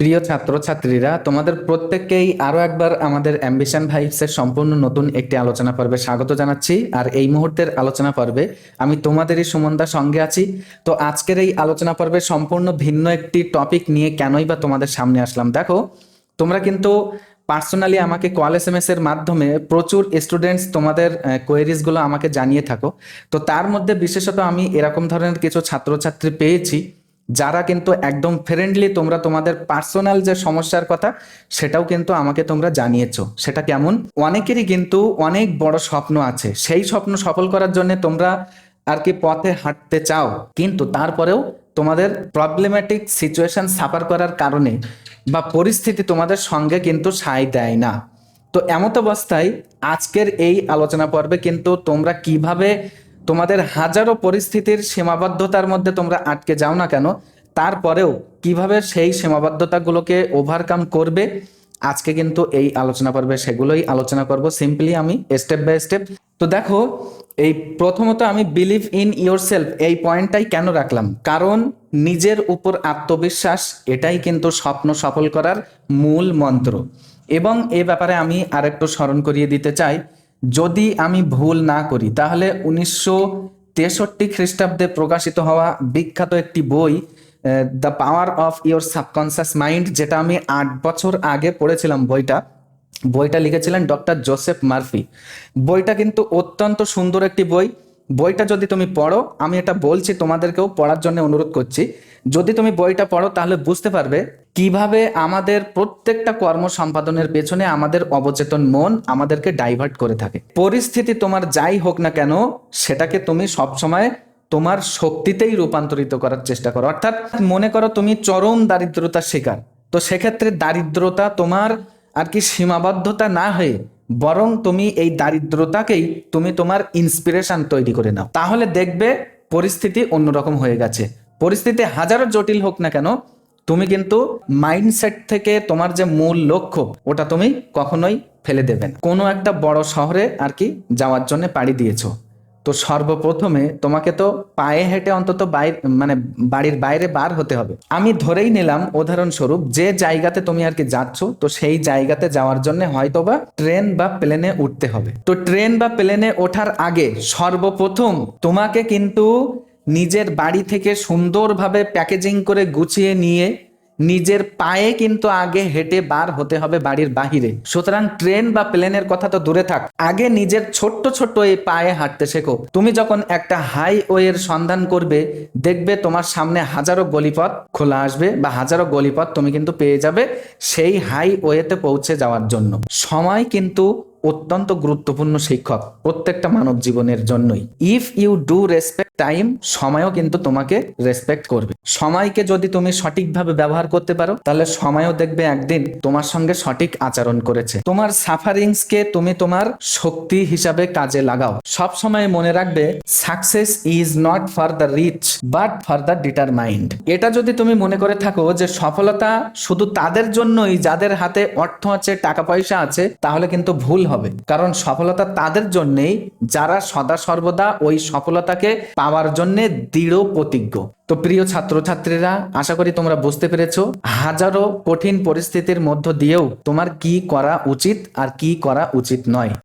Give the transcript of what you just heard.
প্রিয় ছাত্রছাত্রীরা, তোমাদের প্রত্যেককেই আরো একবার আমাদের অ্যাম্বিশন ভাইবসের সম্পূর্ণ নতুন একটি আলোচনা পর্বে স্বাগত জানাচ্ছি। আর এই মুহূর্তের আলোচনা পর্বে আমি তোমাদেরই সুমনদা সঙ্গে আছি। তো আজকের এই আলোচনা পর্বে সম্পূর্ণ ভিন্ন একটি টপিক নিয়ে কেনই বা তোমাদের সামনে আসলাম। দেখো, তোমরা কিন্তু পার্সোনালি আমাকে কল SMS এর মাধ্যমে প্রচুর স্টুডেন্টস তোমাদের কোয়েরিজগুলো আমাকে জানিয়ে থাকো। তো তার মধ্যে বিশেষত আমি এরকম ধরনের কিছু ছাত্রছাত্রী পেয়েছি যারা কিন্তু একদম ফ্রেন্ডলি, তোমরা তোমাদের পার্সোনাল যে সমস্যার কথা সেটাও কিন্তু আমাকে তোমরা জানিয়েছো। সেটা কেমন? অনেকেরই কিন্তু অনেক বড় স্বপ্ন আছে, সেই স্বপ্ন সফল করার জন্য তোমরা আর কি পথে হাঁটতে চাও, কিন্তু তারপরেও তোমাদের প্রবলেম্যাটিক সিচুয়েশন সাফার করার কারণে বা পরিস্থিতি তোমাদের সঙ্গে কিন্তু সায় দেয় না। তো এমত অবস্থায় আজকের এই আলোচনা পর্বে কিন্তু তোমরা কিভাবে তোমাদের হাজারো পরিস্থিতির সীমাবদ্ধতার মধ্যে তোমরা আটকে যাও না কেন, তারপরেও কিভাবে সেই সীমাবদ্ধতাগুলোকে ওভারকাম করবে, আজকে কিন্তু এই আলোচনা পর্বে সেগুলোই আলোচনা করব সিম্পলি আমি স্টেপ বাই স্টেপ। তো দেখো, এই প্রথমত আমি বিলিভ ইন ইয়োর সেলফ এই পয়েন্টটাই কেন রাখলাম, কারণ নিজের উপর আত্মবিশ্বাস এটাই কিন্তু স্বপ্ন সফল করার মূল মন্ত্র। এবং এ ব্যাপারে আমি আরেকটু স্মরণ করিয়ে দিতে চাই, যদি আমি ভুল না করি তাহলে 1963 খ্রিস্টাব্দে প্রকাশিত হওয়া বিখ্যাত একটি বই the power of your subconscious mind, যেটা আমি 8 বছর আগে পড়েছিলাম, বইটা লিখেছিলেন ডক্টর জোসেফ মার্ফি। বইটা কিন্তু অত্যন্ত সুন্দর একটি বই। বইটা যদি তুমি পড়ো, আমি এটা বলছি তোমাদেরকেও পড়ার জন্য অনুরোধ করছি, যদি তুমি বইটা পড়ো তাহলে বুঝতে পারবে কিভাবে আমাদের প্রত্যেকটা কর্ম সম্পাদনের পেছনে আমাদের অবচেতন মন আমাদেরকে ডাইভার্ট করে থাকে। পরিস্থিতি তোমার যাই হোক না কেন, সেটাকে তুমি সবসময় তোমার শক্তিতেই রূপান্তরিত করার চেষ্টা করো। অর্থাৎ মনে করো তুমি চরম দারিদ্রতার শিকার, তো সেক্ষেত্রে দারিদ্রতা তোমার আর কি সীমাবদ্ধতা না হয়ে বরং তুমি এই দারিদ্রতাকেই তুমি তোমার ইন্সপিরেশন তৈরি করে নাও, তাহলে দেখবে পরিস্থিতি অন্যরকম হয়ে গেছে। পরিস্থিতি হাজারো জটিল হোক না কেন, তুমি কিন্তু মাইন্ডসেট থেকে তোমার যে মূল লক্ষ্য ওটা তুমি কখনোই ফেলে দেবে না। কোনো একটা বড় শহরে আর কি যাওয়ার জন্য পাড়ি দিয়েছো, তো সর্বপ্রথমে তোমাকে তো পায়ে হেঁটে অন্তত বাড়ির বাইরে বার হতে হবে। আমি ধরেই নিলাম উদাহরণস্বরূপ যে জায়গাতে তুমি আর কি যাচ্ছ, তো সেই জায়গাতে যাওয়ার জন্য হয়তোবা ট্রেন বা প্লেনে উঠতে হবে। তো ট্রেন বা প্লেনে ওঠার আগে সর্বপ্রথম তোমাকে কিন্তু নিজের বাড়ি থেকে সুন্দরভাবে প্যাকেজিং করে গুছিয়ে নিয়ে নিজের পায়ে কিন্তু আগে হেঁটে বার হতে হবে বাড়ির বাহিরে। সুতরাং ট্রেন বা প্লেনের কথা তো দূরে থাক, আগে নিজের ছোট্ট ছোট্ট এই পায়ে হাঁটতে শেখো। তুমি যখন একটা হাইওয়ের সন্ধান করবে, দেখবে তোমার সামনে হাজারো গলিপথ খোলা আসবে বা হাজারো গলিপথ তুমি কিন্তু পেয়ে যাবে সেই হাইওয়েতে পৌঁছে যাওয়ার জন্য। সময় কিন্তু অত্যন্ত গুরুত্বপূর্ণ শিক্ষক প্রত্যেকটা মানব জীবনের জন্যই। If you do respect time, সময়ও কিন্তু তোমাকে রেসপেক্ট করবে। সময়কে যদি তুমি সঠিকভাবে ব্যবহার করতে পারো, তাহলে সময়ও দেখবে একদিন তোমার সঙ্গে সঠিক আচরণ করেছে। তোমার সাফারিংসকে তুমি তোমার শক্তি হিসাবে কাজে লাগাও। সব সময় মনে রাখবে, success is not for the rich but for the determined. এটা যদি তুমি মনে করে থাকো যে সফলতা শুধু তাদের জন্যই যাদের হাতে অর্থ আছে, টাকা পয়সা আছে, তাহলে কিন্তু ভুল হবে। কারণ সফলতা তাদের জন্যই যারা সদা সর্বদা ওই সফলতাকে পাওয়ার জন্য দৃঢ় প্রতিজ্ঞ। তো প্রিয় ছাত্রছাত্রীরা, আশা করি তোমরা বুঝতে পেরেছো হাজারো কঠিন পরিস্থিতির মধ্য দিয়েও তোমার কি করা উচিত আর কি করা উচিত নয়।